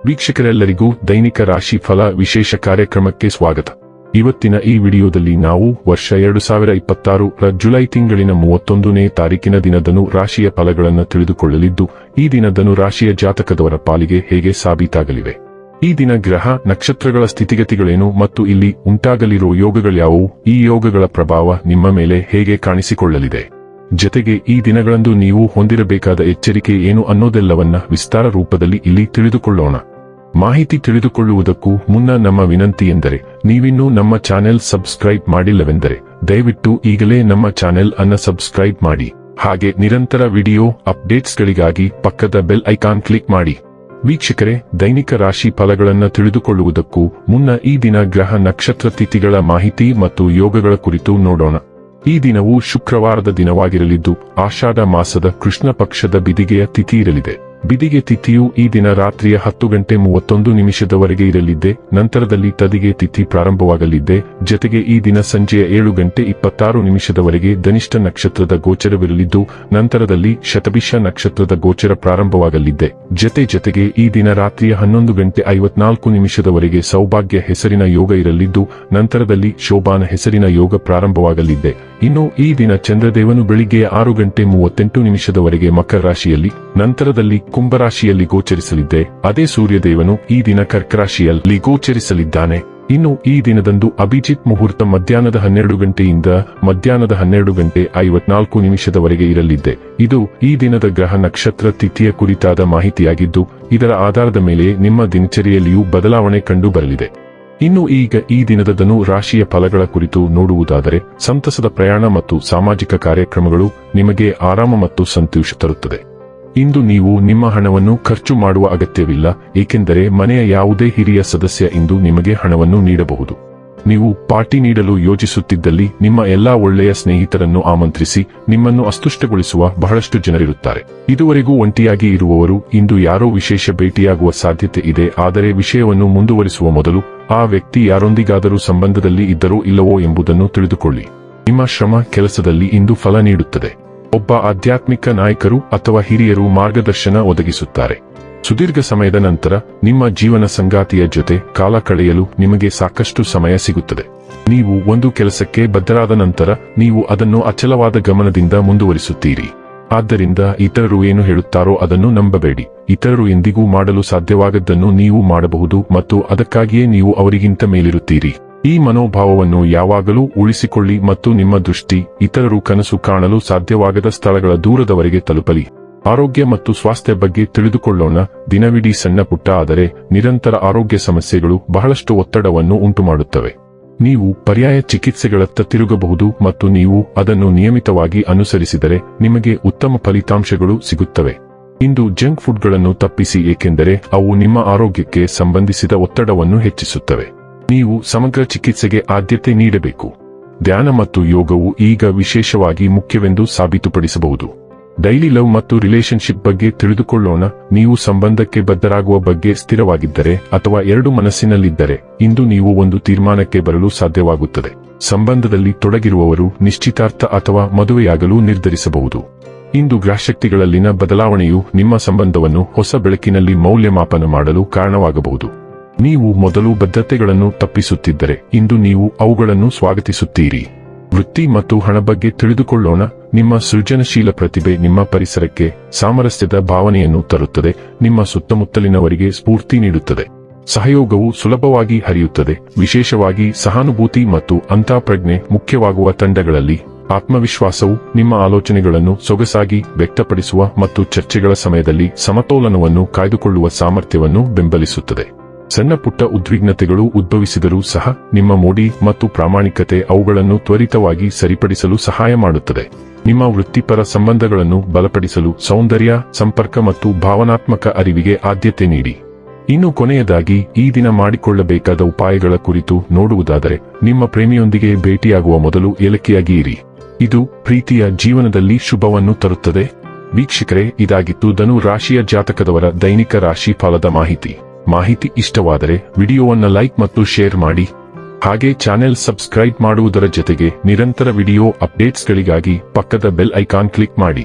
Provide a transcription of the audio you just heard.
ವೀಕ್ಷಕರೆಲ್ಲರಿಗೂ ದೈನಿಕ ರಾಶಿ ಫಲ ವಿಶೇಷ ಕಾರ್ಯಕ್ರಮಕ್ಕೆ ಸ್ವಾಗತ. ಇವತ್ತಿನ ಈ ವಿಡಿಯೋದಲ್ಲಿ ನಾವು ವರ್ಷ 2026 ರ ಜುಲೈ ತಿಂಗಳಿನ 31ನೇ ತಾರೀಕಿನ ದಿನದನು ರಾಶಿಯ ಫಲಗಳನ್ನು ತಿಳಿದುಕೊಳ್ಳಲಿದ್ದು, ಈ ದಿನದನು ರಾಶಿಯ ಜಾತಕದವರ ಪಾಲಿಗೆ ಹೇಗೆ ಸಾಬೀತಾಗಲಿವೆ, ಈ ದಿನ ಗ್ರಹ ನಕ್ಷತ್ರಗಳ ಸ್ಥಿತಿಗತಿಗಳೇನು ಮತ್ತು ಇಲ್ಲಿ ಉಂಟಾಗಲಿರುವ ಯೋಗಗಳ್ಯಾವುವು, ಈ ಯೋಗಗಳ ಪ್ರಭಾವ ನಿಮ್ಮ ಮೇಲೆ ಹೇಗೆ ಕಾಣಿಸಿಕೊಳ್ಳಲಿದೆ, ಜತೆಗೆ ಈ ದಿನಗಳಂದು ನೀವು ಹೊಂದಿರಬೇಕಾದ ಎಚ್ಚರಿಕೆ ಏನು ಅನ್ನೋದೆಲ್ಲವನ್ನ ವಿಸ್ತಾರ ರೂಪದಲ್ಲಿ ಇಲ್ಲಿ ತಿಳಿದುಕೊಳ್ಳೋಣ. ಮಾಹಿತಿ ತಿಳಿದುಕೊಳ್ಳುವುದಕ್ಕೂ ಮುನ್ನ ನಮ್ಮ ವಿನಂತಿ ಎಂದರೆ, ನೀವಿನ್ನೂ ನಮ್ಮ ಚಾನೆಲ್ ಸಬ್ಸ್ಕ್ರೈಬ್ ಮಾಡಿಲ್ಲವೆಂದರೆ ದಯವಿಟ್ಟು ಈಗಲೇ ನಮ್ಮ ಚಾನೆಲ್ ಅನ್ನು ಸಬ್ಸ್ಕ್ರೈಬ್ ಮಾಡಿ. ಹಾಗೆ ನಿರಂತರ ವಿಡಿಯೋ ಅಪ್ಡೇಟ್ಸ್ಗಳಿಗಾಗಿ ಪಕ್ಕದ ಬೆಲ್ ಐಕಾನ್ ಕ್ಲಿಕ್ ಮಾಡಿ. ವೀಕ್ಷಕರೇ, ದೈನಿಕ ರಾಶಿ ಫಲಗಳನ್ನು ತಿಳಿದುಕೊಳ್ಳುವುದಕ್ಕೂ ಮುನ್ನ ಈ ದಿನ ಗ್ರಹ ನಕ್ಷತ್ರ ತಿಥಿಗಳ ಮಾಹಿತಿ ಮತ್ತು ಯೋಗಗಳ ಕುರಿತು ನೋಡೋಣ. ಈ ದಿನವು ಶುಕ್ರವಾರದ ದಿನವಾಗಿರಲಿದ್ದು, ಆಷಾಢ ಮಾಸದ ಕೃಷ್ಣ ಪಕ್ಷದ ಬಿದಿಗೆಯ ತಿಥಿ ಇರಲಿದೆ. ಬಿದಿಗೆ ತಿಥಿಯು ಈ ದಿನ ರಾತ್ರಿಯ 10:31 ಇರಲಿದ್ದೆ. ನಂತರದಲ್ಲಿ ತದಿಗೆ ತಿಥಿ ಪ್ರಾರಂಭವಾಗಲಿದ್ದೆ. ಜತೆಗೆ ಈ ದಿನ ಸಂಜೆಯ 7:26 ಧನಿಷ್ಠ ನಕ್ಷತ್ರದ ಗೋಚರವಿರಲಿದ್ದು, ನಂತರದಲ್ಲಿ ಶತಭಿಷ ನಕ್ಷತ್ರದ ಗೋಚರ ಪ್ರಾರಂಭವಾಗಲಿದ್ದೆ. ಜತೆಗೆ ಈ ದಿನ ರಾತ್ರಿಯ 11:54 ಸೌಭಾಗ್ಯ ಹೆಸರಿನ ಯೋಗ ಇರಲಿದ್ದು, ನಂತರದಲ್ಲಿ ಶೋಭಾನ ಹೆಸರಿನ ಯೋಗ ಪ್ರಾರಂಭವಾಗಲಿದ್ದೆ. ಇನ್ನು ಈ ದಿನ ಚಂದ್ರದೇವನು ಬೆಳಿಗ್ಗೆ 6:38 ಮಕರ ರಾಶಿಯಲ್ಲಿ, ನಂತರದಲ್ಲಿ ಕುಂಭರಾಶಿಯಲ್ಲಿ ಗೋಚರಿಸಲಿದ್ದೆ. ಅದೇ ಸೂರ್ಯದೇವನು ಈ ದಿನ ಕರ್ಕ ರಾಶಿಯಲ್ಲಿ ಗೋಚರಿಸಲಿದ್ದಾನೆ. ಇನ್ನು ಈ ದಿನದಂದು ಅಭಿಜಿತ್ ಮುಹೂರ್ತ ಮಧ್ಯಾಹ್ನದ 12 ಮಧ್ಯಾಹ್ನದ 12:54 ಇರಲಿದ್ದೆ. ಇದು ಈ ದಿನದ ಗ್ರಹ ನಕ್ಷತ್ರ ತಿಥಿಯ ಕುರಿತಾದ ಮಾಹಿತಿಯಾಗಿದ್ದು, ಇದರ ಆಧಾರದ ಮೇಲೆ ನಿಮ್ಮ ದಿನಚರಿಯಲ್ಲಿಯೂ ಬದಲಾವಣೆ ಕಂಡು ಬರಲಿದೆ. ಇನ್ನು ಈಗ ಈ ದಿನದ ಧನು ರಾಶಿಯ ಫಲಗಳ ಕುರಿತು ನೋಡುವುದಾದರೆ, ಸಂತಸದ ಪ್ರಯಾಣ ಮತ್ತು ಸಾಮಾಜಿಕ ಕಾರ್ಯಕ್ರಮಗಳು ನಿಮಗೆ ಆರಾಮ ಮತ್ತು ಸಂತೋಷ ತರುತ್ತದೆ. ಇಂದು ನೀವು ನಿಮ್ಮ ಹಣವನ್ನು ಖರ್ಚು ಮಾಡುವ ಅಗತ್ಯವಿಲ್ಲ, ಏಕೆಂದರೆ ಮನೆಯ ಯಾವುದೇ ಹಿರಿಯ ಸದಸ್ಯ ಇಂದು ನಿಮಗೆ ಹಣವನ್ನು ನೀಡಬಹುದು. ನೀವು ಪಾರ್ಟಿ ನೀಡಲು ಯೋಜಿಸುತ್ತಿದ್ದಲ್ಲಿ ನಿಮ್ಮ ಎಲ್ಲಾ ಒಳ್ಳೆಯ ಸ್ನೇಹಿತರನ್ನು ಆಮಂತ್ರಿಸಿ. ನಿಮ್ಮನ್ನು ಅಸ್ತುಷ್ಟಗೊಳಿಸುವ ಬಹಳಷ್ಟು ಜನರಿರುತ್ತಾರೆ. ಇದುವರೆಗೂ ಒಂಟಿಯಾಗಿ ಇರುವವರು ಇಂದು ಯಾರೋ ವಿಶೇಷ ಭೇಟಿಯಾಗುವ ಸಾಧ್ಯತೆ ಇದೆ. ಆದರೆ ವಿಷಯವನ್ನು ಮುಂದುವರಿಸುವ ಮೊದಲು ಆ ವ್ಯಕ್ತಿ ಯಾರೊಂದಿಗಾದರೂ ಸಂಬಂಧದಲ್ಲಿ ಇದ್ದರೋ ಇಲ್ಲವೋ ಎಂಬುದನ್ನು ತಿಳಿದುಕೊಳ್ಳಿ. ನಿಮ್ಮ ಶ್ರಮ ಕೆಲಸದಲ್ಲಿ ಇಂದು ಫಲ ನೀಡುತ್ತದೆ. ಒಬ್ಬ ಆಧ್ಯಾತ್ಮಿಕ ನಾಯಕರು ಅಥವಾ ಹಿರಿಯರು ಮಾರ್ಗದರ್ಶನ ಒದಗಿಸುತ್ತಾರೆ. ಸುದೀರ್ಘ ಸಮಯದ ನಂತರ ನಿಮ್ಮ ಜೀವನ ಸಂಗಾತಿಯ ಜೊತೆ ಕಾಲ ಕಳೆಯಲು ನಿಮಗೆ ಸಾಕಷ್ಟು ಸಮಯ ಸಿಗುತ್ತದೆ. ನೀವು ಒಂದು ಕೆಲಸಕ್ಕೆ ಬದ್ಧರಾದ ನಂತರ ನೀವು ಅದನ್ನು ಅಚಲವಾದ ಗಮನದಿಂದ ಮುಂದುವರಿಸುತ್ತೀರಿ. ಆದ್ದರಿಂದ ಇತರರು ಏನು ಹೇಳುತ್ತಾರೋ ಅದನ್ನು ನಂಬಬೇಡಿ. ಇತರರು ಎಂದಿಗೂ ಮಾಡಲು ಸಾಧ್ಯವಾಗದ್ದನ್ನು ನೀವು ಮಾಡಬಹುದು ಮತ್ತು ಅದಕ್ಕಾಗಿಯೇ ನೀವು ಅವರಿಗಿಂತ ಮೇಲಿರುತ್ತೀರಿ. ಈ ಮನೋಭಾವವನ್ನು ಯಾವಾಗಲೂ ಉಳಿಸಿಕೊಳ್ಳಿ ಮತ್ತು ನಿಮ್ಮ ದೃಷ್ಟಿ ಇತರರು ಕನಸು ಕಾಣಲು ಸಾಧ್ಯವಾಗದ ಸ್ಥಳಗಳ ದೂರದವರೆಗೆ ತಲುಪಲಿ. ಆರೋಗ್ಯ ಮತ್ತು ಸ್ವಾಸ್ಥ್ಯ ಬಗ್ಗೆ ತಿಳಿದುಕೊಳ್ಳೋಣ. ದಿನವಿಡೀ ಸಣ್ಣ ಪುಟ್ಟ ಆದರೆ ನಿರಂತರ ಆರೋಗ್ಯ ಸಮಸ್ಯೆಗಳು ಬಹಳಷ್ಟು ಒತ್ತಡವನ್ನು ಉಂಟುಮಾಡುತ್ತವೆ. ನೀವು ಪರ್ಯಾಯ ಚಿಕಿತ್ಸೆಗಳತ್ತ ತಿರುಗಬಹುದು ಮತ್ತು ನೀವು ಅದನ್ನು ನಿಯಮಿತವಾಗಿ ಅನುಸರಿಸಿದರೆ ನಿಮಗೆ ಉತ್ತಮ ಫಲಿತಾಂಶಗಳು ಸಿಗುತ್ತವೆ. ಇಂದು ಜಂಕ್ ಫುಡ್ಗಳನ್ನು ತಪ್ಪಿಸಿ, ಏಕೆಂದರೆ ಅವು ನಿಮ್ಮ ಆರೋಗ್ಯಕ್ಕೆ ಸಂಬಂಧಿಸಿದ ಒತ್ತಡವನ್ನು ಹೆಚ್ಚಿಸುತ್ತವೆ. ನೀವು ಸಮಗ್ರ ಚಿಕಿತ್ಸೆಗೆ ಆದ್ಯತೆ ನೀಡಬೇಕು. ಧ್ಯಾನ ಮತ್ತು ಯೋಗವು ಈಗ ವಿಶೇಷವಾಗಿ ಮುಖ್ಯವೆಂದು ಸಾಬೀತುಪಡಿಸಬಹುದು. ಡೈಲಿ ಲವ್ ಮತ್ತು ರಿಲೇಶನ್ಶಿಪ್ ಬಗ್ಗೆ ತಿಳಿದುಕೊಳ್ಳೋಣ. ನೀವು ಸಂಬಂಧಕ್ಕೆ ಬದ್ಧರಾಗುವ ಬಗ್ಗೆ ಸ್ಥಿರವಾಗಿದ್ದರೆ ಅಥವಾ ಎರಡು ಮನಸ್ಸಿನಲ್ಲಿದ್ದರೆ ಇಂದು ನೀವು ಒಂದು ತೀರ್ಮಾನಕ್ಕೆ ಬರಲು ಸಾಧ್ಯವಾಗುತ್ತದೆ. ಸಂಬಂಧದಲ್ಲಿ ತೊಡಗಿರುವವರು ನಿಶ್ಚಿತಾರ್ಥ ಅಥವಾ ಮದುವೆಯಾಗಲು ನಿರ್ಧರಿಸಬಹುದು. ಇಂದು ಗ್ರಹಶಕ್ತಿಗಳಲ್ಲಿನ ಬದಲಾವಣೆಯು ನಿಮ್ಮ ಸಂಬಂಧವನ್ನು ಹೊಸ ಬೆಳಕಿನಲ್ಲಿ ಮೌಲ್ಯಮಾಪನ ಮಾಡಲು ಕಾರಣವಾಗಬಹುದು. ನೀವು ಮೊದಲು ಬದ್ಧತೆಗಳನ್ನು ತಪ್ಪಿಸುತ್ತಿದ್ದರೆ ಇಂದು ನೀವು ಅವುಗಳನ್ನು ಸ್ವಾಗತಿಸುತ್ತೀರಿ. ವೃತ್ತಿ ಮತ್ತು ಹಣ ಬಗ್ಗೆ ತಿಳಿದುಕೊಳ್ಳೋಣ. ನಿಮ್ಮ ಸೃಜನಶೀಲ ಪ್ರತಿಭೆ ನಿಮ್ಮ ಪರಿಸರಕ್ಕೆ ಸಾಮರಸ್ಯದ ಭಾವನೆಯನ್ನು ತರುತ್ತದೆ. ನಿಮ್ಮ ಸುತ್ತಮುತ್ತಲಿನವರಿಗೆ ಸ್ಫೂರ್ತಿ ನೀಡುತ್ತದೆ. ಸಹಯೋಗವು ಸುಲಭವಾಗಿ ಹರಿಯುತ್ತದೆ. ವಿಶೇಷವಾಗಿ ಸಹಾನುಭೂತಿ ಮತ್ತು ಅಂತಃಪ್ರಜ್ಞೆ ಮುಖ್ಯವಾಗುವ ತಂಡಗಳಲ್ಲಿ. ಆತ್ಮವಿಶ್ವಾಸವು ನಿಮ್ಮ ಆಲೋಚನೆಗಳನ್ನು ಸೊಗಸಾಗಿ ವ್ಯಕ್ತಪಡಿಸುವ ಮತ್ತು ಚರ್ಚೆಗಳ ಸಮಯದಲ್ಲಿ ಸಮತೋಲನವನ್ನು ಕಾಯ್ದುಕೊಳ್ಳುವ ಸಾಮರ್ಥ್ಯವನ್ನು ಬೆಂಬಲಿಸುತ್ತದೆ. ಸಣ್ಣ ಪುಟ್ಟ ಉದ್ವಿಗ್ನತೆಗಳು ಉದ್ಭವಿಸಿದರೂ ಸಹ ನಿಮ್ಮ ಮೋಡಿ ಮತ್ತು ಪ್ರಾಮಾಣಿಕತೆ ಅವುಗಳನ್ನು ತ್ವರಿತವಾಗಿ ಸರಿಪಡಿಸಲು ಸಹಾಯ ಮಾಡುತ್ತದೆ. ನಿಮ್ಮ ವೃತ್ತಿಪರ ಸಂಬಂಧಗಳನ್ನು ಬಲಪಡಿಸಲು ಸೌಂದರ್ಯ, ಸಂಪರ್ಕ ಮತ್ತು ಭಾವನಾತ್ಮಕ ಅರಿವಿಗೆ ಆದ್ಯತೆ ನೀಡಿ. ಇನ್ನು ಕೊನೆಯದಾಗಿ ಈ ದಿನ ಮಾಡಿಕೊಳ್ಳಬೇಕಾದ ಉಪಾಯಗಳ ಕುರಿತು ನೋಡುವುದಾದರೆ, ನಿಮ್ಮ ಪ್ರೇಮಿಯೊಂದಿಗೆ ಭೇಟಿಯಾಗುವ ಮೊದಲು ಏಲಕ್ಕಿಯಾಗಿ ಇರಿ. ಇದು ಪ್ರೀತಿಯ ಜೀವನದಲ್ಲಿ ಶುಭವನ್ನು ತರುತ್ತದೆ. ವೀಕ್ಷಕರೇ, ಇದಾಗಿತ್ತು ಧನು ರಾಶಿಯ ಜಾತಕದವರ ದೈನಿಕ ರಾಶಿ ಫಲದ ಮಾಹಿತಿ ಇಷ್ಟವಾದರೆ ವಿಡಿಯೋವನ್ನು ಲೈಕ್ ಮತ್ತು ಶೇರ್ ಮಾಡಿ. ಹಾಗೆ ಚಾನೆಲ್ ಸಬ್ಸ್ಕ್ರೈಬ್ ಮಾಡುವುದರ ಜೊತೆಗೆ ನಿರಂತರ ವಿಡಿಯೋ ಅಪ್ಡೇಟ್ಸ್ಗಳಿಗಾಗಿ ಪಕ್ಕದ ಬೆಲ್ ಐಕಾನ್ ಕ್ಲಿಕ್ ಮಾಡಿ.